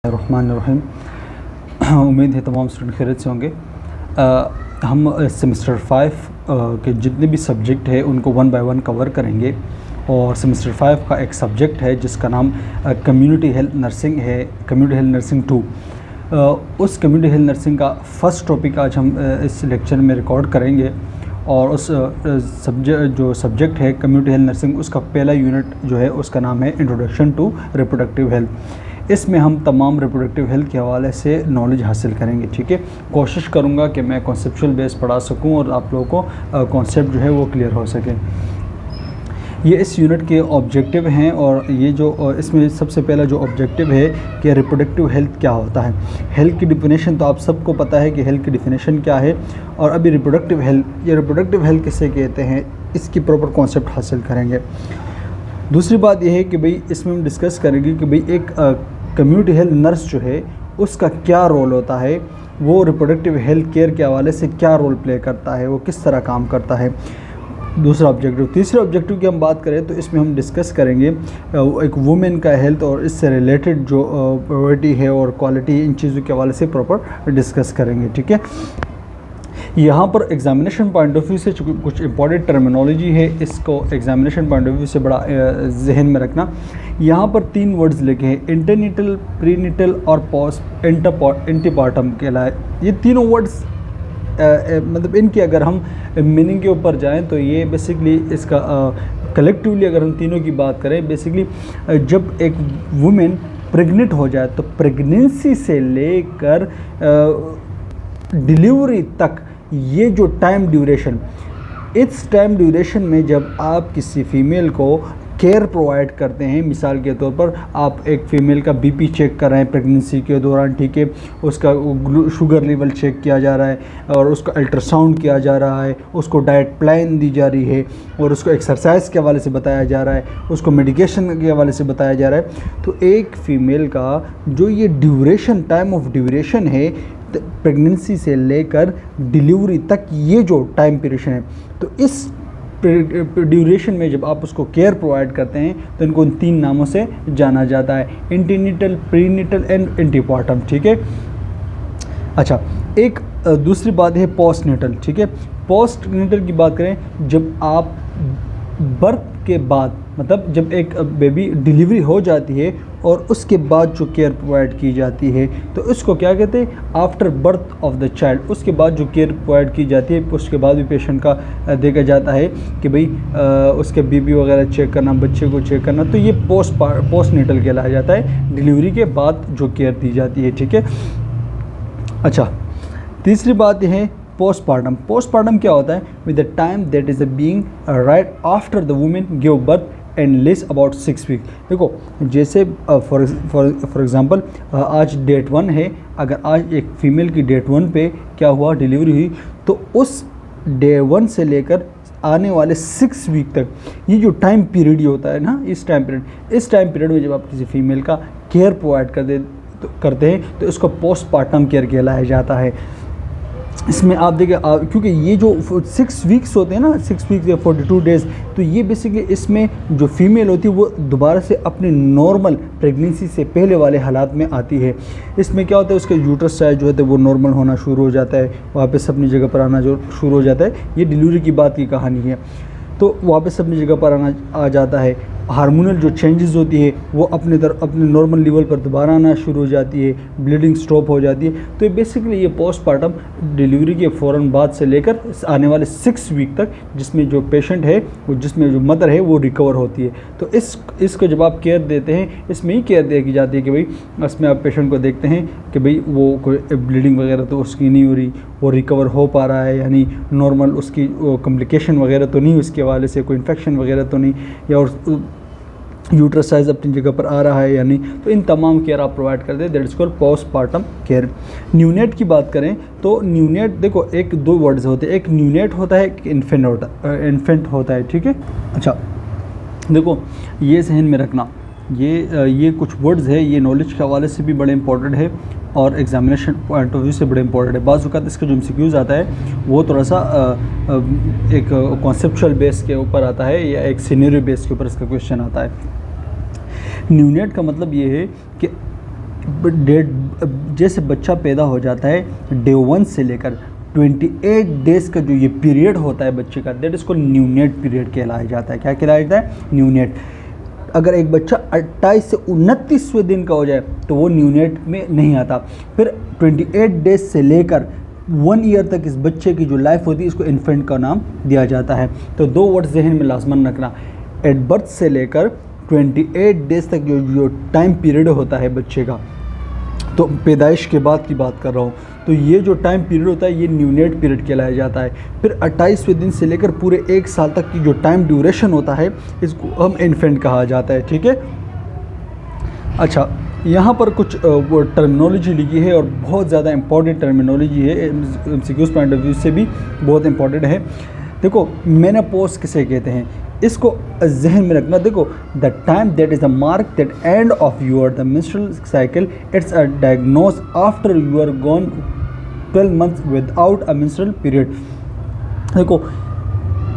रहमानिर्रहीम। उम्मीद है तमाम स्टूडेंट खैरियत से होंगे। हम सेमेस्टर 5 के जितने भी सब्जेक्ट है उनको 1 बाय 1 कवर करेंगे और सेमेस्टर 5 का एक सब्जेक्ट है जिसका नाम कम्युनिटी हेल्थ नर्सिंग है, कम्युनिटी हेल्थ नर्सिंग 2। उस कम्युनिटी हेल्थ नर्सिंग का फर्स्ट टॉपिक आज हम इस लेक्चर में रिकॉर्ड करेंगे और उस सब्जेक्ट है कम्युनिटी हेल्थ नर्सिंग, उसका पहला यूनिट जो है उसका नाम है इंट्रोडक्शन टू रिप्रोडक्टिव हेल्थ। इसमें हम तमाम रिप्रोडक्टिव हेल्थ के हवाले से नॉलेज हासिल करेंगे। ठीक है, कोशिश करूँगा कि मैं कॉन्सेप्चुअल बेस पढ़ा सकूँ और आप लोगों को कॉन्सेप्ट जो है वो क्लियर हो सके। ये इस यूनिट के ऑब्जेक्टिव हैं और ये जो इसमें सबसे पहला जो ऑब्जेक्टिव है कि रिप्रोडक्टिव हेल्थ क्या होता है। हेल्थ की डिफिनेशन तो आप सबको पता है कि हेल्थ की डिफिनेशन क्या है, और अभी रिप्रोडक्टिव हेल्थ किसे कहते हैं इसकी प्रॉपर कॉन्सेप्ट हासिल करेंगे। दूसरी बात यह है कि भाई इसमें हम डिस्कस करेंगे कि भाई एक कम्युनिटी हेल्थ नर्स जो है उसका क्या रोल होता है, वो रिप्रोडक्टिव हेल्थ केयर के हवाले से क्या रोल प्ले करता है, वो किस तरह काम करता है। दूसरा ऑब्जेक्टिव। तीसरे ऑब्जेक्टिव की हम बात करें तो इसमें हम डिस्कस करेंगे एक वुमेन का हेल्थ और इससे रिलेटेड जो प्रायोरिटी है और क्वालिटी, इन चीज़ों के हवाले से प्रॉपर डिस्कस करेंगे। ठीक है, यहाँ पर एग्जामिनेशन पॉइंट ऑफ व्यू से कुछ इंपॉर्टेंट टर्मिनोलॉजी है, इसको एग्जामिनेशन पॉइंट ऑफ व्यू से बड़ा जहन में रखना। यहाँ पर 3 वर्ड्स लिखे हैं, इंटरनेटल, प्रीनेटल और पोस्ट एंटीपार्टम के लिए। ये तीनों वर्ड्स मतलब इनकी अगर हम मीनिंग के ऊपर जाएं तो ये बेसिकली इसका कलेक्टिवली अगर हम तीनों की बात करें, बेसिकली जब एक वुमेन प्रेग्नेंट हो जाए तो प्रेगनेंसी से लेकर डिलीवरी तक ये जो टाइम ड्यूरेशन, इस टाइम ड्यूरेशन में जब आप किसी फ़ीमेल को केयर प्रोवाइड करते हैं, मिसाल के तौर पर आप एक फ़ीमेल का बीपी चेक कर रहे हैं प्रेगनेंसी के दौरान, ठीक है, उसका शुगर लेवल चेक किया जा रहा है और उसका अल्ट्रासाउंड किया जा रहा है, उसको डाइट प्लान दी जा रही है और उसको एक्सरसाइज के हवाले से बताया जा रहा है, उसको मेडिकेशन के हवाले से बताया जा रहा है। तो एक फ़ीमेल का जो ये ड्यूरेशन, टाइम ऑफ ड्यूरेशन है प्रेगनेंसी से लेकर डिलीवरी तक, ये जो टाइम पीरियड है, तो इस ड्यूरेशन में जब आप उसको केयर प्रोवाइड करते हैं तो इनको उन 3 नामों से जाना जाता है, इंटरनेटल, प्रीनेटल एंड एंटीपार्टम। ठीक है, अच्छा, एक दूसरी बात है पोस्टनेटल। ठीक है, पोस्टनेटल की बात करें जब आप बर्थ के बाद, मतलब जब एक बेबी डिलीवरी हो जाती है और उसके बाद जो केयर प्रोवाइड की जाती है तो उसको क्या कहते हैं, after birth of the child. उसके बाद जो केयर प्रोवाइड की जाती है उसके बाद भी पेशेंट का देखा जाता है कि भाई उसके बीबी वगैरह चेक करना, बच्चे को चेक करना, तो ये पोस्टनेटल कहलाया जाता है, डिलीवरी के बाद जो केयर दी जाती है। ठीक है, अच्छा, तीसरी बात यह है पोस्टपार्टम। पोस्टपार्टम क्या होता है, with the time that is being right after the women give birth and lies about 6 week. देखो, जैसे फॉर एग्ज़ाम्पल आज डेट 1 है, अगर आज एक फ़ीमेल की डेट 1 पे क्या हुआ, डिलीवरी हुई, तो उस डे 1 से लेकर आने वाले 6 वीक तक ये जो टाइम पीरियड होता है ना, इस टाइम पीरियड में जब आप किसी फ़ीमेल का केयर प्रोवाइड करते हैं तो इसको पोस्टपार्टम केयर कहलाया जाता है। इसमें आप देखिए, क्योंकि ये जो 6 वीक्स होते हैं ना, 6 वीक्स या 42 डेज़, तो ये बेसिकली इसमें जो फीमेल होती है वो दोबारा से अपने नॉर्मल प्रेगनेंसी से पहले वाले हालात में आती है। इसमें क्या होता है, उसका यूट्रस साइज जो है वो नॉर्मल होना शुरू हो जाता है, वापस अपनी जगह पर आना जो शुरू हो जाता है। ये डिलीवरी की बात की कहानी है, तो वापस अपनी जगह पर आ जाता है। हार्मोनल जो चेंजेस होती है वो अपने नॉर्मल लेवल पर दोबारा आना शुरू हो जाती है, ब्लीडिंग स्टॉप हो जाती है। तो ये बेसिकली ये पोस्टपार्टम डिलीवरी के फ़ौरन बाद से लेकर आने वाले 6 वीक तक, जिसमें जो पेशेंट है वो, जिसमें जो मदर है वो रिकवर होती है। तो इसको जब आप केयर देते हैं, इसमें ही केयर दी जाती है कि भाई इसमें आप पेशेंट को देखते हैं कि भाई वो कोई ब्लीडिंग वगैरह तो उसकी नहीं हो रही, वो रिकवर हो पा रहा है, यानी नॉर्मल उसकी कॉम्प्लिकेशन वगैरह तो नहीं, उसके हवाले से कोई इन्फेक्शन वगैरह तो नहीं, या यूट्रस साइज अपनी जगह पर आ रहा है या नहीं। तो इन तमाम केयर आप प्रोवाइड करते हैं, that is called postpartum care. Neonate की बात करें तो न्यूनेट, देखो, 2 वर्ड्स होते हैं, एक न्यूनेट होता है, एक इन्फेंट होता है। ठीक है, अच्छा, देखो ये जहन में रखना, ये कुछ वर्ड्स है, ये नॉलेज के हवाले से भी बड़े इंपॉर्टेंट है और एग्जामिनेशन पॉइंट ऑफ व्यू से बड़े इंपॉर्टेंट है। बाज़ वक़्त इसका जो एमसीक्यूज़ आता है वो थोड़ा सा एक कॉन्सेप्चुअल बेस के ऊपर आता है या एक सिनेरियो बेस के ऊपर इसका क्वेश्चन आता है। न्यूनेट का मतलब ये है कि डेट जैसे बच्चा पैदा हो जाता है डे 1 से लेकर 28 डेज़ का जो ये पीरियड होता है बच्चे का, दैट इसको न्यूनेट पीरियड कहलाया जाता है। क्या कहलाया जाता है? न्यूनेट। अगर एक बच्चा 28 से 29वें दिन का हो जाए तो वो न्यूनेट में नहीं आता। फिर 28 डेज से लेकर 1 ईयर तक इस बच्चे की जो लाइफ होती है इसको इन्फेंट का नाम दिया जाता है। तो 2 वर्ड जहन में लाजमन रखना, एट बर्थ से लेकर 28 डेज तक जो टाइम पीरियड होता है बच्चे का, तो पैदाइश के बाद की बात कर रहा हूँ, तो ये जो टाइम पीरियड होता है ये न्यूनेट पीरियड कहलाया जाता है। फिर 28वें दिन से लेकर पूरे 1 साल तक की जो टाइम ड्यूरेशन होता है इसको हम इन्फेंट कहा जाता है। ठीक है। अच्छा, यहाँ पर कुछ वो टर्मिनोलॉजी लिखी है और बहुत ज़्यादा इंपॉर्टेंट टर्मिनोलॉजी है, एमसीक्यूज़ पॉइंट ऑफ व्यू से भी बहुत इंपॉर्टेंट है। देखो, मेनोपॉज किसे कहते हैं, इसको जहन में रखना। देखो, the time that is the mark that end of your the menstrual cycle, it's a diagnose after you are gone 12 months without a menstrual period. देखो,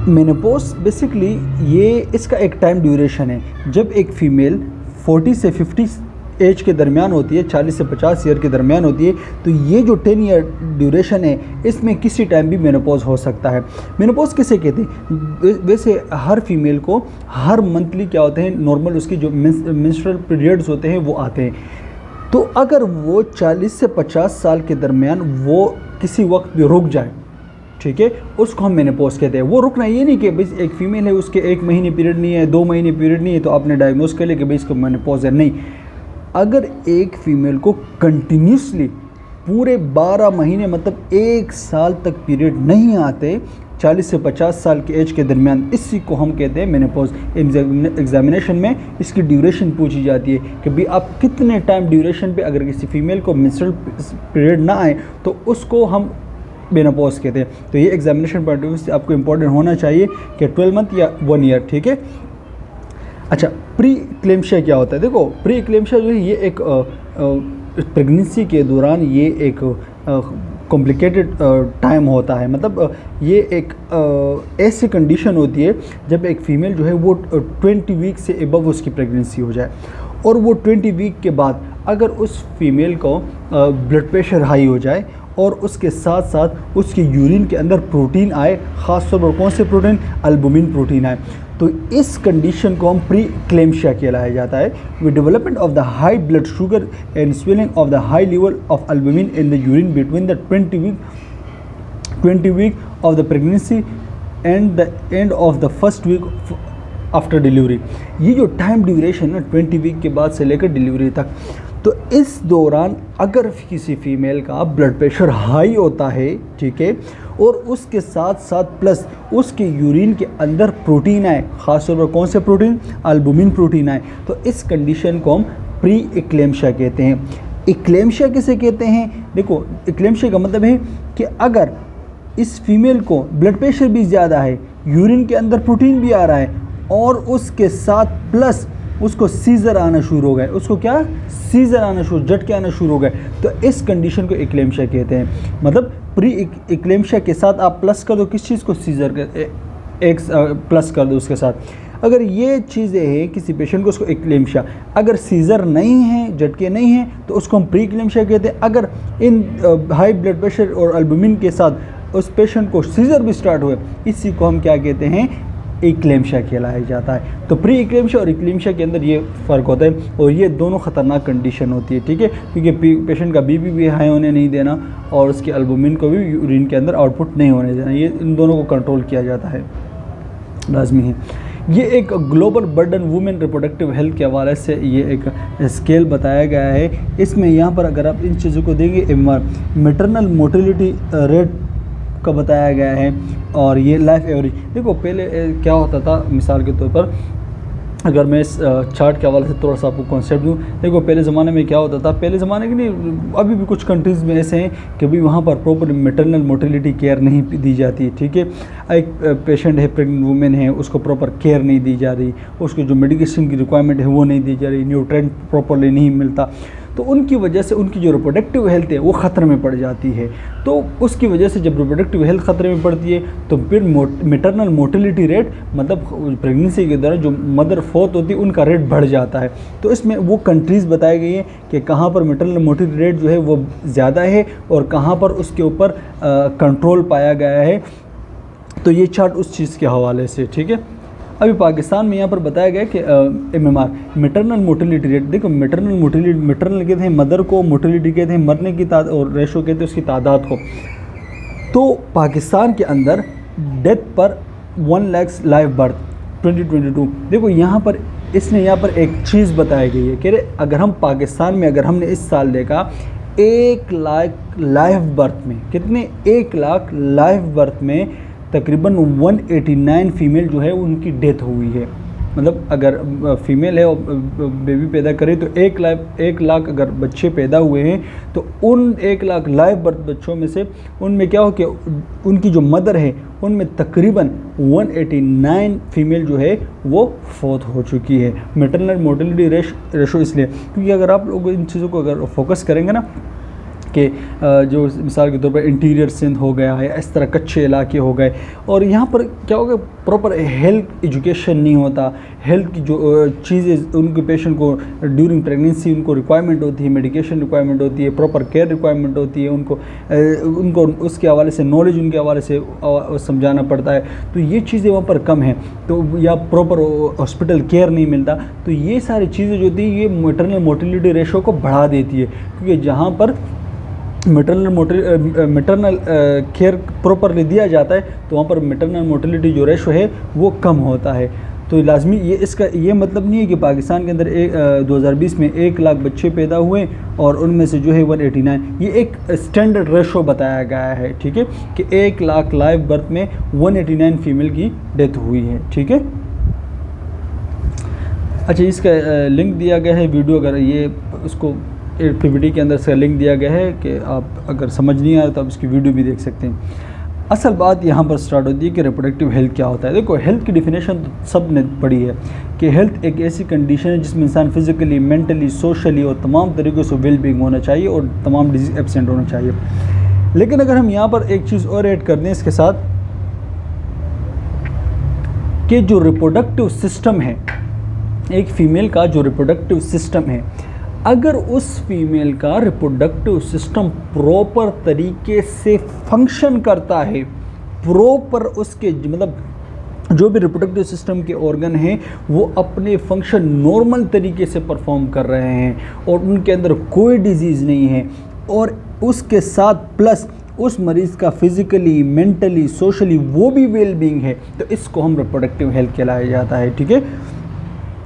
मेनोपॉज बेसिकली ये इसका एक टाइम ड्यूरेशन है। जब एक फीमेल 40 से 50 एज के दरमियान होती है, 40 से 50 ईयर के दरमियान होती है, तो ये जो 10 ईयर ड्यूरेशन है इसमें किसी टाइम भी मेनोपॉज हो सकता है। मेनोपॉज किसे कहते हैं? वैसे हर फीमेल को हर मंथली क्या होते हैं, नॉर्मल उसकी जो मेंस्ट्रुअल पीरियड्स होते हैं वो आते हैं। तो अगर वो 40 से 50 साल के दरमियान वो किसी वक्त भी रुक जाए, ठीक है, उसको हम मेनोपॉज कहते हैं। वो रुकना ये नहीं कि भाई एक फीमेल है उसके 1 महीने पीरियड नहीं है, 2 महीने पीरियड नहीं है तो आपने डायग्नोज कर लिया कि भाई इसको मेनोपॉज है। नहीं, अगर एक फ़ीमेल को कंटिन्यूसली पूरे 12 महीने मतलब 1 साल तक पीरियड नहीं आते 40 से 50 साल के एज के दरमियान, इसी को हम कहते हैं मेनोपॉज। एग्जामिनेशन में इसकी ड्यूरेशन पूछी जाती है कि भाई आप कितने टाइम ड्यूरेशन पे अगर किसी फीमेल को मेंस्ट्रुअल पीरियड ना आए तो उसको हम मेनोपॉज कहते हैं। तो ये एग्जामिनेशन पॉइंट ऑफ व्यू से आपको इंपॉर्टेंट होना चाहिए कि 12 मंथ या 1 ईयर। ठीक है। अच्छा, प्री क्लेम्शिया क्या होता है? देखो, प्री क्लेम्शिया जो है ये एक प्रेगनेंसी के दौरान ये एक कॉम्प्लिकेटेड टाइम होता है। मतलब ये एक ऐसी कंडीशन होती है जब एक फ़ीमेल जो है वो 20 वीक से एबव उसकी प्रेगनेंसी हो जाए और वो 20 वीक के बाद अगर उस फीमेल को ब्लड प्रेशर हाई हो जाए और उसके साथ साथ उसके यूरिन के अंदर प्रोटीन आए, ख़ास तौर पर कौन से प्रोटीन? अल्बुमिन प्रोटीन आए, तो इस कंडीशन को हम प्री क्लेम्शिया कहलाया जाता है। With development of the high blood sugar and swelling of the high level of albumin in the urine between the 20 week of the pregnancy and the end of the first week after delivery. ये जो time duration है 20 week के बाद से लेकर delivery तक, तो इस दौरान अगर किसी फीमेल का ब्लड प्रेशर हाई होता है, ठीक है, और उसके साथ साथ प्लस उसके यूरिन के अंदर प्रोटीन आए, ख़ासतौर पर कौन से प्रोटीन? अल्बुमिन प्रोटीन आए, तो इस कंडीशन को हम प्री इक्लेम्शिया कहते हैं। इक्लेम्शिया किसे कहते हैं? देखो, इक्लेम्शिया का मतलब है कि अगर इस फीमेल को ब्लड प्रेशर भी ज़्यादा है, यूरिन के अंदर प्रोटीन भी आ रहा है और उसके साथ प्लस उसको सीज़र आना शुरू हो गए, उसको क्या? सीज़र आना शुरू, झटके आना शुरू हो गए, तो इस कंडीशन को इक्लेम्शिया कहते हैं। मतलब प्री इक्लेम्शिया के साथ आप प्लस कर दो किस चीज़ को? सीज़र एक प्लस कर दो उसके साथ। अगर ये चीज़ें हैं किसी पेशेंट को, उसको इक्लेम्शिया। अगर सीज़र नहीं है, झटके नहीं हैं, तो उसको हम प्री इक्लेम्शिया कहते हैं। अगर इन हाई ब्लड प्रेशर और अल्बुमिन के साथ उस पेशेंट को सीज़र भी स्टार्ट हुए, इसी को हम क्या कहते हैं? इक्लेम्शिया कहलाया जाता है। तो प्री इक्लेम्शिया और इक्लेम्शिया के अंदर ये फ़र्क होता है और ये दोनों ख़तरनाक कंडीशन होती है। ठीक है, क्योंकि पेशेंट का बीपी भी हाई होने नहीं देना और उसके अल्बुमिन को भी यूरिन के अंदर आउटपुट नहीं होने देना, ये इन दोनों को कंट्रोल किया जाता है, लाजमी है। ये एक global burden women reproductive health के हवाले से ये एक स्केल बताया गया है। इसमें यहाँ पर अगर आप इन चीज़ों को देंगे, मैटरनल मोर्टेलिटी रेट का बताया गया है और ये लाइफ एवरेज। देखो, पहले क्या होता था, मिसाल के तौर पर अगर मैं इस चार्ट के हवाले से थोड़ा सा आपको कॉन्सेप्ट दूँ। देखो, पहले ज़माने में क्या होता था, पहले ज़माने के नहीं, अभी भी कुछ कंट्रीज़ में ऐसे हैं कि भाई वहाँ पर प्रॉपर मैटरनल मोर्टेलिटी केयर नहीं दी जाती। ठीक है, एक पेशेंट है, प्रेग्नेंट वुमेन है, उसको प्रॉपर केयर नहीं दी जा रही, उसको जो मेडिकेशन की रिक्वायरमेंट है वो नहीं दी जा रही, न्यूट्रिएंट प्रॉपरली नहीं मिलता। तो उनकी वजह से उनकी जो रिप्रोडक्टिव हेल्थ है वो ख़तरे में पड़ जाती है। तो उसकी वजह से जब रिप्रोडक्टिव हेल्थ ख़तरे में पड़ती है तो फिर मैटरनल मोर्टेलिटी रेट, मतलब प्रेगनेंसी के दौरान जो मदर फोर्थ होती है उनका रेट बढ़ जाता है। तो इसमें वो कंट्रीज़ बताई गई हैं कि कहाँ पर मैटरनल मोर्टेलिटी रेट जो है वो ज़्यादा है और कहाँ पर उसके ऊपर कंट्रोल पाया गया है। तो ये चार्ट उस चीज़ के हवाले से, ठीक है। अभी पाकिस्तान में यहाँ पर बताया गया कि MMR मैटरनल मोर्टेलिटी रेट, देखो मैटरनल कहते हैं मदर को, मोर्टेलिटी कहते हैं मरने की तादाद, और रेशो कहते हैं उसकी तादाद को। तो पाकिस्तान के अंदर डेथ पर 1 लाख लाइव बर्थ 2022, देखो यहाँ पर इसने यहाँ पर एक चीज़ बताई गई है कि अगर हम पाकिस्तान में अगर हमने इस साल देखा 1 लाख लाइव बर्थ में, कितने 1 लाख लाइव बर्थ में तकरीबन 189 फ़ीमेल जो है उनकी डेथ हुई है। मतलब अगर फ़ीमेल है और बेबी पैदा करे तो 1 लाख अगर बच्चे पैदा हुए हैं तो उन 1 लाख लाइव बर्थ बच्चों में से उनमें क्या हो कि उनकी जो मदर है उनमें तकरीबन 189 फ़ीमेल जो है वो फौत हो चुकी है। मैटरनल मोर्टेलिटी रेशो इसलिए क्योंकि अगर आप लोग इन चीज़ों को अगर फोकस करेंगे ना कि जो मिसाल के तौर पर इंटीरियर सिंध हो गया है, इस तरह कच्चे इलाके हो गए, और यहाँ पर क्या होगा प्रॉपर हेल्थ एजुकेशन नहीं होता। हेल्थ की जो चीज़ें उनके पेशेंट को ड्यूरिंग प्रेगनेंसी उनको रिक्वायरमेंट होती है, मेडिकेशन रिक्वायरमेंट होती है, प्रॉपर केयर रिक्वायरमेंट होती है, उनको उसके हवाले से नॉलेज उनके हवाले से समझाना पड़ता है। तो ये चीज़ें वहाँ पर कम हैं, तो या प्रॉपर हॉस्पिटल केयर नहीं मिलता। तो ये सारी चीज़ें जो थी ये मैटरनल मोर्टेलिटी रेशो को बढ़ा देती है, क्योंकि जहाँ पर मैटरनल केयर प्रॉपरली दिया जाता है तो वहाँ पर मैटरनल मोर्टेलिटी जो रेशो है वो कम होता है। तो लाजमी ये इसका ये मतलब नहीं है कि पाकिस्तान के अंदर 2020 में 1 लाख बच्चे पैदा हुए और उनमें से जो है 189, ये एक स्टैंडर्ड रेशो बताया गया है, ठीक है, कि 1 लाख लाइव बर्थ में 189 फ़ीमेल की डेथ हुई है, ठीक है। अच्छा, इसका लिंक दिया गया है वीडियो, अगर ये उसको PPT के अंदर से लिंक दिया गया है कि आप अगर समझ नहीं आया तो आप इसकी वीडियो भी देख सकते हैं। असल बात यहाँ पर स्टार्ट होती है कि रिप्रोडक्टिव हेल्थ क्या होता है। देखो, हेल्थ की डिफिनेशन तो सब ने पढ़ी है कि हेल्थ एक ऐसी कंडीशन है जिसमें इंसान फिजिकली, मेंटली, सोशली और तमाम तरीक़ों से वेल बींग होना चाहिए और तमाम डिजीज़ एब्सेंट होना चाहिए। लेकिन अगर हम यहाँ पर एक चीज़ और ऐड कर दें इसके साथ कि जो रिप्रोडक्टिव सिस्टम है, एक फ़ीमेल का जो रिप्रोडक्टिव सिस्टम है, अगर उस फीमेल का रिप्रोडक्टिव सिस्टम प्रॉपर तरीके से फंक्शन करता है, प्रॉपर उसके मतलब जो भी रिप्रोडक्टिव सिस्टम के ऑर्गन हैं वो अपने फंक्शन नॉर्मल तरीके से परफॉर्म कर रहे हैं और उनके अंदर कोई डिजीज़ नहीं है, और उसके साथ प्लस उस मरीज़ का फिज़िकली, मेंटली, सोशली वो भी वेल बींग है, तो इसको हम रिप्रोडक्टिव हेल्थ कहलाया जाता है, ठीक है।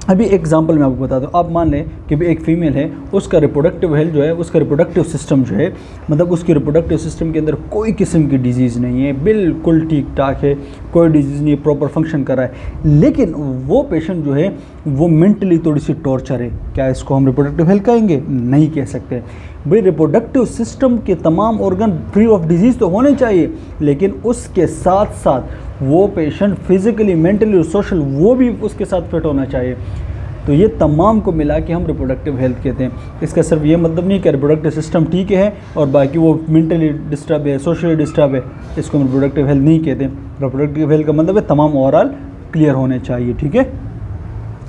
अभी एग्जांपल मैं आपको बताता हूँ। आप मान लें कि भी एक फ़ीमेल है, उसका रिप्रोडक्टिव हेल्थ जो है, उसका रिप्रोडक्टिव सिस्टम जो है, मतलब उसके रिप्रोडक्टिव सिस्टम के अंदर कोई किस्म की डिजीज़ नहीं है, बिल्कुल ठीक ठाक है, कोई डिजीज़ नहीं है, प्रॉपर फंक्शन कर रहा है, लेकिन वो पेशेंट जो है वो मेंटली थोड़ी सी टॉर्चर है। क्या इसको हम रिप्रोडक्टिव हेल्थ कहेंगे? नहीं कह सकते भाई। रिप्रोडक्टिव सिस्टम के तमाम ऑर्गन फ्री ऑफ डिजीज़ तो होने चाहिए, लेकिन उसके साथ साथ वो पेशेंट फिज़िकली, मेंटली और सोशल वो भी उसके साथ फिट होना चाहिए। तो ये तमाम को मिला के हम रिप्रोडक्टिव हेल्थ कहते हैं। इसका सिर्फ ये मतलब नहीं कि रिप्रोडक्टिव सिस्टम ठीक है और बाकी वो मेंटली डिस्टर्ब है, सोशली डिस्टर्ब है, इसको हम रिप्रोडक्टिव हेल्थ नहीं कहते। रिप्रोडक्टिव हेल्थ का मतलब है तमाम ओवरऑल क्लियर होने चाहिए, ठीक है।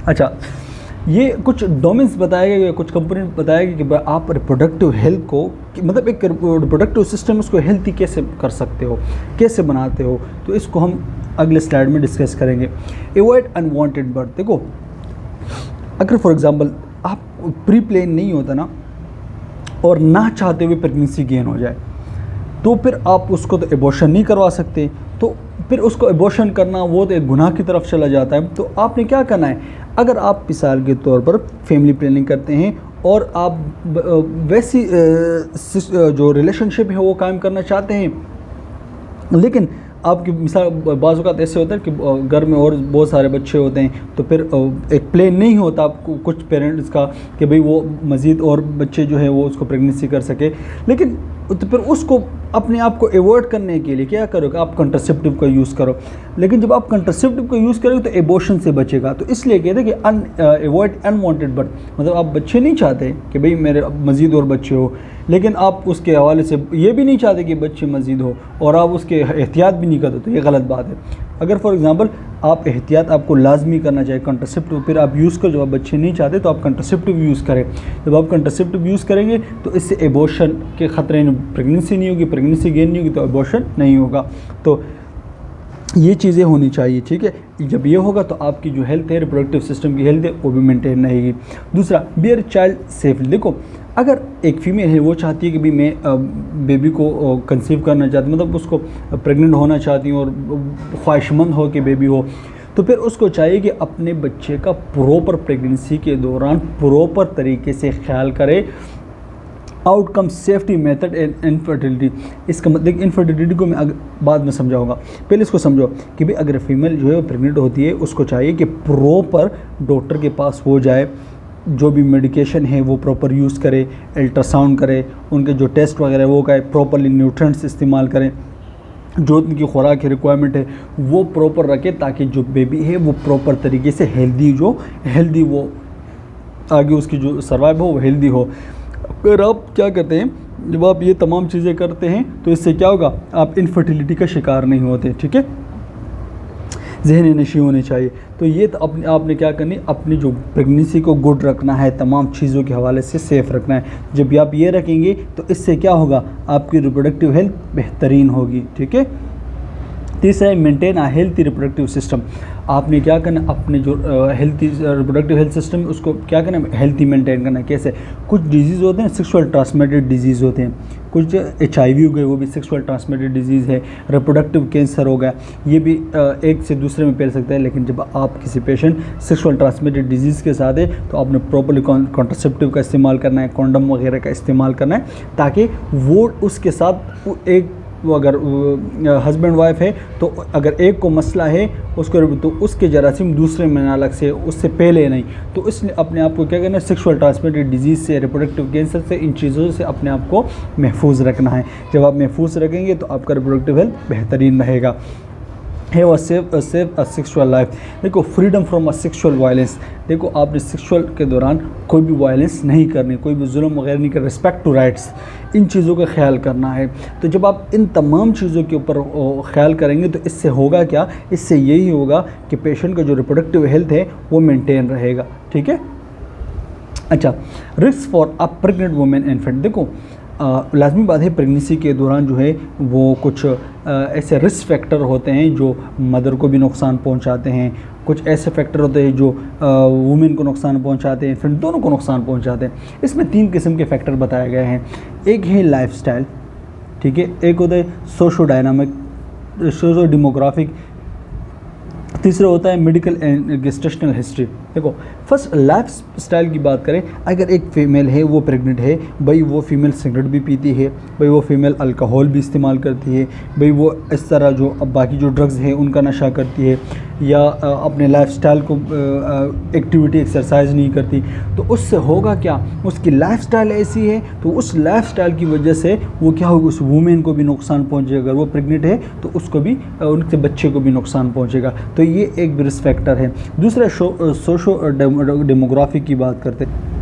अच्छा, ये कुछ डोमेन्स बताए गए, कुछ कंपोनेंट बताए गए कि आप रिप्रोडक्टिव हेल्थ को मतलब एक रिप्रोडक्टिव सिस्टम उसको हेल्थी कैसे कर सकते हो, कैसे बनाते हो, तो इसको हम अगले स्लाइड में डिस्कस करेंगे। Avoid unwanted birth. देखो, अगर फॉर एग्जांपल आप प्री प्लान नहीं होता ना और ना चाहते हुए प्रेगनेंसी गेन हो जाए, तो फिर आप उसको तो एबॉर्शन नहीं करवा सकते, तो फिर उसको एबॉर्शन करना वो तो एक गुनाह की तरफ चला जाता है। तो आपने क्या करना है, अगर आप मिसाल के तौर पर फैमिली प्लानिंग करते हैं और आप वैसी जो रिलेशनशिप है वो कायम करना चाहते हैं, लेकिन आपकी मिसाल बाज़ औक़ात ऐसे होता है कि घर में और बहुत सारे बच्चे होते हैं, तो फिर एक प्लान नहीं होता आपको कुछ पेरेंट्स का कि भाई वो मज़ीद और बच्चे जो है वो उसको प्रेगनेंसी कर सके। लेकिन तो फिर उसको अपने आप को अवॉइड करने के लिए क्या करोगे, आप कंट्रासेप्टिव का यूज़ करो। लेकिन जब आप कंट्रासेप्टिव का यूज़ करोगे तो एबॉर्शन से बचेगा। तो इसलिए कहते हैं कि अवॉइड अनवांटेड बर्थ, मतलब आप बच्चे नहीं चाहते कि भाई मेरे मज़ीद और बच्चे हो, लेकिन आप उसके हवाले से ये भी नहीं चाहते कि बच्चे मज़ीद हो और आप उसके एहतियात भी नहीं करते, तो ये गलत बात है। अगर फॉर एग्ज़ाम्पल आप एहतियात आपको लाजमी करना चाहिए कंट्रासेप्टिव, फिर आप यूज़ करो। जब आप बच्चे नहीं चाहते तो आप कंट्रासेप्टिव यूज़ करें। जब आप कंट्रासेप्टिव यूज़ करेंगे तो इससे एबॉर्शन के ख़तरे, प्रेगनेंसी नहीं होगी, प्रेगनेंसी गेन नहीं होगी तो एबॉर्शन नहीं होगा। तो ये चीज़ें होनी चाहिए, ठीक है। जब ये होगा तो आपकी जो हेल्थ है, रिप्रोडक्टिव सिस्टम की हेल्थ है, वो भी मेंटेन रहेगी। दूसरा, बियर चाइल्ड सेफली। देखो अगर एक फ़ीमेल है वो चाहती है कि भाई मैं बेबी को कंसीव करना चाहती हूँ, मतलब उसको प्रेग्नेंट होना चाहती हूँ और ख्वाहिशमंद हो कि बेबी हो, तो फिर उसको चाहिए कि अपने बच्चे का प्रॉपर प्रेगनेंसी के दौरान प्रॉपर तरीके से ख्याल करे। Outcome safety method and infertility, इसका मतलब इनफर्टिलिटी को मैं बाद में समझाऊंगा, पहले इसको समझो कि भाई अगर फीमेल जो है वो प्रेग्नेंट होती है, उसको चाहिए कि प्रॉपर डॉक्टर के पास वो जाए, जो भी मेडिकेशन है वो प्रॉपर यूज़ करे, अल्ट्रासाउंड करे, उनके जो टेस्ट वगैरह वो करे, प्रॉपरली न्यूट्रिएंट्स इस्तेमाल करें, जो उनकी खुराक की रिक्वायरमेंट है वो प्रॉपर रखे, ताकि जो बेबी है वो प्रॉपर तरीके से हेल्दी वो आगे उसकी जो सर्वाइव हो वो हेल्दी हो। अगर आप क्या करते हैं, जब आप ये तमाम चीज़ें करते हैं तो इससे क्या होगा, आप इनफर्टिलिटी का शिकार नहीं होते, ठीक है। ज़हनी नशी होनी चाहिए। तो ये तो अपने आपने क्या करनी, अपनी जो प्रेगनेंसी को गुड रखना है, तमाम चीज़ों के हवाले से सेफ़ रखना है। जब आप ये रखेंगे तो इससे क्या होगा, आपकी रिप्रोडक्टिव हेल्थ बेहतरीन होगी, ठीक है। तीसरा है maintain a healthy reproductive system. आपने क्या करना, अपने जो हेल्थी रिप्रोडक्टिव हेल्थ सिस्टम उसको क्या करना, हेल्थी मेंटेन करना। कैसे, कुछ डिजीज़ होते हैं सेक्सुअल ट्रांसमिटेड डिजीज़ होते हैं, कुछ HIV हो गए वो भी सेक्सुअल ट्रांसमिटेड डिजीज़ है, रिप्रोडक्टिव कैंसर हो गया ये भी एक से दूसरे में फैल सकता है। लेकिन जब आप किसी पेशेंट सेक्सुअल ट्रांसमिटेड डिजीज़ के साथ है तो आपने प्रॉपर्ली कॉन्ट्रासेप्टिव का इस्तेमाल करना है, कॉन्डम वगैरह का इस्तेमाल करना है, ताकि वो उसके साथ एक वो अगर हस्बैंड वाइफ है तो अगर एक को मसला है उसको तो उसके जरासीम दूसरे में ना लग से, उससे पहले नहीं। तो इसलिए अपने आप को क्या करना है, सेक्सुअल ट्रांसमिटेड डिजीज़ से, रिप्रोडक्टिव कैंसर से, इन चीज़ों से अपने आप को महफूज रखना है। जब आप महफूज रखेंगे तो आपका रिप्रोडक्टिव हेल्थ बेहतरीन रहेगा। है वो सेव सेक्सुअल लाइफ। देखो फ्रीडम फ्रॉम सेक्सुअल वायलेंस। देखो आपने सेक्सुअल के दौरान कोई भी वायलेंस नहीं करनी, कोई भी जुल्म वगैरह नहीं करना, रिस्पेक्ट टू राइट्स, इन चीज़ों का ख्याल करना है। तो जब आप इन तमाम चीज़ों के ऊपर ख्याल करेंगे तो इससे होगा क्या, इससे यही होगा कि पेशेंट का जो रिप्रोडक्टिव हेल्थ है वो मेंटेन रहेगा, ठीक है। अच्छा, risk for a pregnant women infant. देखो लाजमी बात है प्रेगनेंसी के दौरान जो है वो कुछ ऐसे रिस्क फैक्टर होते हैं जो मदर को भी नुकसान पहुंचाते हैं, कुछ ऐसे फैक्टर होते हैं जो वुमेन को नुकसान पहुंचाते हैं, फिर दोनों को नुकसान पहुंचाते हैं। इसमें 3 किस्म के फैक्टर बताए गए हैं। एक है लाइफस्टाइल, ठीक है, एक होता है सोशो डायनामिक, सोशो डेमोग्राफिक, तीसरा होता है मेडिकल एंड गेस्टेशनल हिस्ट्री। देखो फर्स्ट लाइफ स्टाइल की बात करें, अगर एक फ़ीमेल है वो प्रेग्नेंट है, भाई वो फ़ीमेल सिगरेट भी पीती है, भाई वो फ़ीमेल अल्कोहल भी इस्तेमाल करती है, भाई वो इस तरह जो अब बाकी जो ड्रग्स हैं उनका नशा करती है, या अपने लाइफ स्टाइल को एक्टिविटी एक्सरसाइज नहीं करती, तो उससे होगा क्या, उसकी लाइफ स्टाइल ऐसी है तो उस लाइफ स्टाइल की वजह से वो क्या होगा, उस वूमेन को भी नुकसान पहुँचेगा। अगर वो प्रेग्नेंट है तो उसको भी, उनके बच्चे को भी नुकसान पहुँचेगा। तो ये एक रिस्क फैक्टर है। दूसरा सोशो डेमोग्राफिक की बात करते हैं।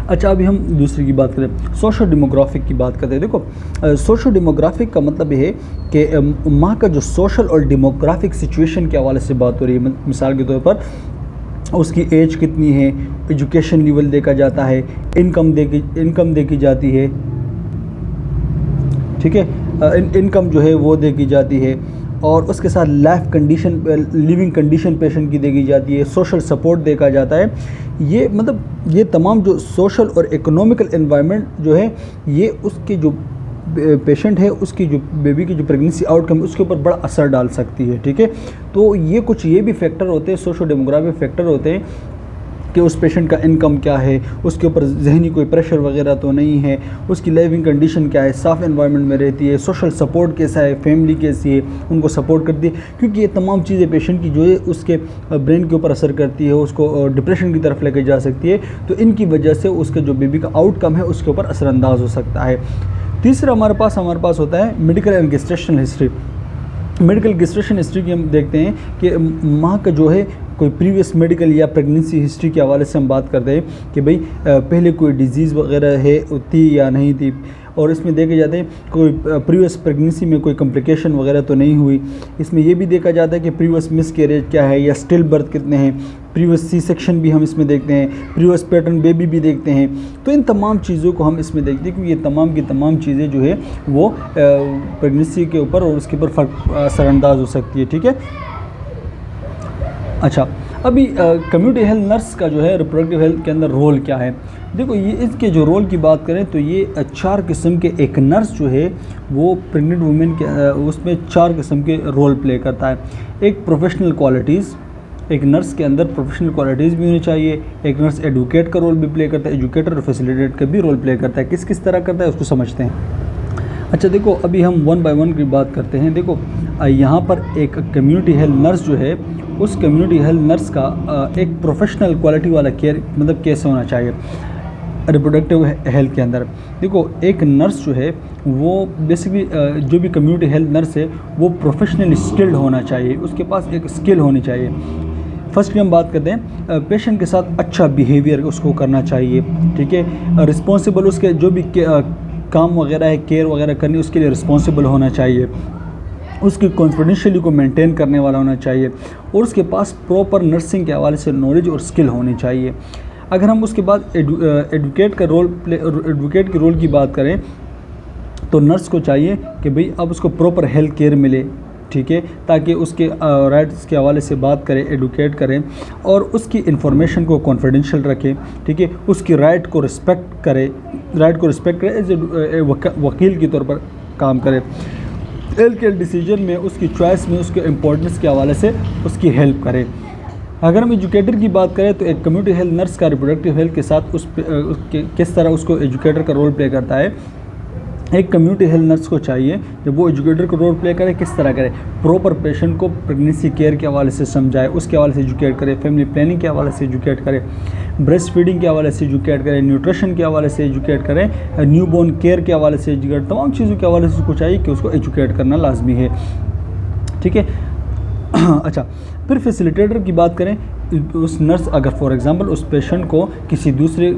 अच्छा अभी हम दूसरी की बात करें, सोशो डेमोग्राफिक की बात करते हैं। देखो सोशो डेमोग्राफिक का मतलब ये है कि माँ का जो सोशल और डेमोग्राफिक सिचुएशन के हवाले से बात हो रही है। मिसाल के तौर पर उसकी एज कितनी है, एजुकेशन लेवल देखा जाता है, इनकम देखी जाती है, ठीक है, इनकम जो है वो देखी जाती है, और उसके साथ life condition, living condition patient की देखी जाती है, सोशल सपोर्ट देखा जाता है। ये मतलब ये तमाम जो सोशल और इकोनॉमिकल एनवायरनमेंट जो है ये उसके जो पेशेंट है उसकी जो बेबी की जो प्रेगनेंसी आउटकम है उसके ऊपर बड़ा असर डाल सकती है, ठीक है। तो ये कुछ ये भी फैक्टर होते हैं, सोशो डेमोग्राफिक फैक्टर होते हैं कि उस पेशेंट का इनकम क्या है, उसके ऊपर जहनी कोई प्रेशर वगैरह तो नहीं है, उसकी लिविंग कंडीशन क्या है, साफ़ एनवायरनमेंट में रहती है, सोशल सपोर्ट कैसा है, फैमिली कैसी है, उनको सपोर्ट करती है। क्योंकि ये तमाम चीज़ें पेशेंट की जो है उसके ब्रेन के ऊपर असर करती है, उसको डिप्रेशन की तरफ लेके जा सकती है। तो इनकी वजह से उसके जो बेबी का आउटकम है उसके ऊपर असरअंदाज हो सकता है। तीसरा हमारे पास होता है medical and gestational history. Medical gestation history की हम देखते हैं कि माँ का जो है कोई प्रीवियस मेडिकल या प्रेगनेंसी हिस्ट्री के हवाले से हम बात करते हैं कि भाई पहले कोई डिजीज़ वगैरह है थी या नहीं थी, और इसमें देखे जाते हैं कोई प्रीवियस प्रेगनेंसी में कोई कॉम्प्लिकेशन वगैरह तो नहीं हुई। इसमें ये भी देखा जाता है कि प्रीवियस मिसकैरेज क्या है या स्टिल बर्थ कितने हैं, प्रीवियस सी सेक्शन भी हम इसमें देखते हैं, प्रीवियस पैटर्न बेबी भी देखते हैं। तो इन तमाम चीज़ों को हम इसमें देखते हैं क्योंकि ये तमाम की तमाम चीज़ें जो है वो प्रेगनेंसी के ऊपर और उसके ऊपर फ़र्क असरअंदाज हो सकती है। ठीक है, अच्छा अभी कम्युनिटी हेल्थ नर्स का जो है रिप्रोडक्टिव हेल्थ के अंदर रोल क्या है। देखो ये इसके जो रोल की बात करें तो ये 4 किस्म के, एक नर्स जो है वो प्रेग्नेंट वुमेन के उसमें 4 किस्म के रोल प्ले करता है। एक प्रोफेशनल क्वालिटीज़, एक नर्स के अंदर प्रोफेशनल क्वालिटीज़ भी होनी चाहिए। एक नर्स एडवोकेट का रोल भी प्ले करता है, एजुकेटर और फैसिलिटेटर का भी रोल प्ले करता है। किस किस तरह करता है उसको समझते हैं। अच्छा देखो अभी हम 1 बाय 1 की बात करते हैं। देखो यहाँ पर एक कम्युनिटी हेल्थ नर्स जो है उस कम्युनिटी हेल्थ नर्स का एक प्रोफेशनल क्वालिटी वाला केयर मतलब कैसे होना चाहिए रिप्रोडक्टिव हेल्थ के अंदर। देखो एक नर्स जो है वो बेसिकली जो भी कम्युनिटी हेल्थ नर्स है वो प्रोफेशनली स्किल्ड होना चाहिए, उसके पास एक स्किल होनी चाहिए। फर्स्ट की हम बात करते हैं पेशेंट के साथ अच्छा बिहेवियर उसको करना चाहिए। ठीक है, रिस्पॉन्सिबल उसके जो भी काम वगैरह है, केयर वगैरह करनी, उसके लिए रिस्पॉन्सिबल होना चाहिए। उसकी कॉन्फिडेंशियली को मेंटेन करने वाला होना चाहिए और उसके पास प्रॉपर नर्सिंग के हवाले से नॉलेज और स्किल होनी चाहिए। अगर हम उसके बाद एडवोकेट की रोल की बात करें तो नर्स को चाहिए कि भाई अब उसको प्रॉपर हेल्थ केयर मिले। ठीक है, ताकि उसके राइट्स के हवाले से बात करें, एडवोकेट करें और उसकी इन्फॉर्मेशन को कॉन्फिडेंशियल रखें। ठीक है, उसकी राइट को रिस्पेक्ट करे एज ए वकील के तौर पर काम करे। हेल्थ केयर डिसीजन में उसकी चॉइस में उसके इम्पोर्टेंस के हवाले से उसकी हेल्प करे। अगर हम एजुकेटर की बात करें तो एक कम्युनिटी हेल्थ नर्स का रिप्रोडक्टिव हेल्थ के साथ किस तरह उसको एजुकेटर का रोल प्ले करता है। एक कम्युनिटी हेल्थ नर्स को चाहिए जब वो एजुकेटर का रोल प्ले करे, किस तरह करे, प्रॉपर पेशेंट को प्रेगनेंसी केयर के हवाले से समझाए, उसके हवाले से एजुकेट करे, फैमिली प्लानिंग के हवाले से एजुकेट करे, ब्रेस्ट फीडिंग के हवाले से एजुकेट करें, न्यूट्रिशन के हवाले से एजुकेट करें, न्यूबॉर्न केयर के हवाले से एजुकेट, तमाम चीज़ों के हवाले से उसको चाहिए कि उसको एजुकेट करना लाजमी है। ठीक है, अच्छा फिर फैसिलिटेटर की बात करें, उस नर्स अगर फॉर एग्जांपल उस पेशेंट को किसी दूसरे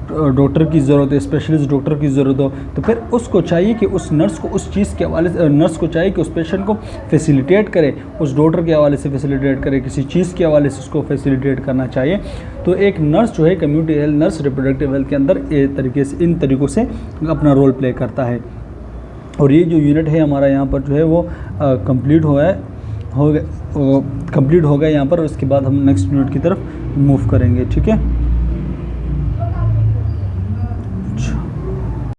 डॉक्टर की ज़रूरत है, स्पेशलिस्ट डॉक्टर की ज़रूरत हो, तो फिर उसको चाहिए कि उस नर्स को उस चीज़ के हवाले से नर्स को चाहिए कि उस पेशेंट को फैसिलिटेट करे, उस डॉक्टर के हवाले से फैसिलिटेट करे, किसी चीज़ के हवाले से उसको फैसिलिटेट करना चाहिए। तो एक नर्स जो है community health nurse reproductive health के अंदर इन तरीक़ों से अपना रोल प्ले करता है। और ये जो यूनिट है हमारा यहाँ पर जो है वो कंप्लीट हो गया यहाँ पर। उसके बाद हम नेक्स्ट यूनिट की तरफ मूव करेंगे। ठीक है।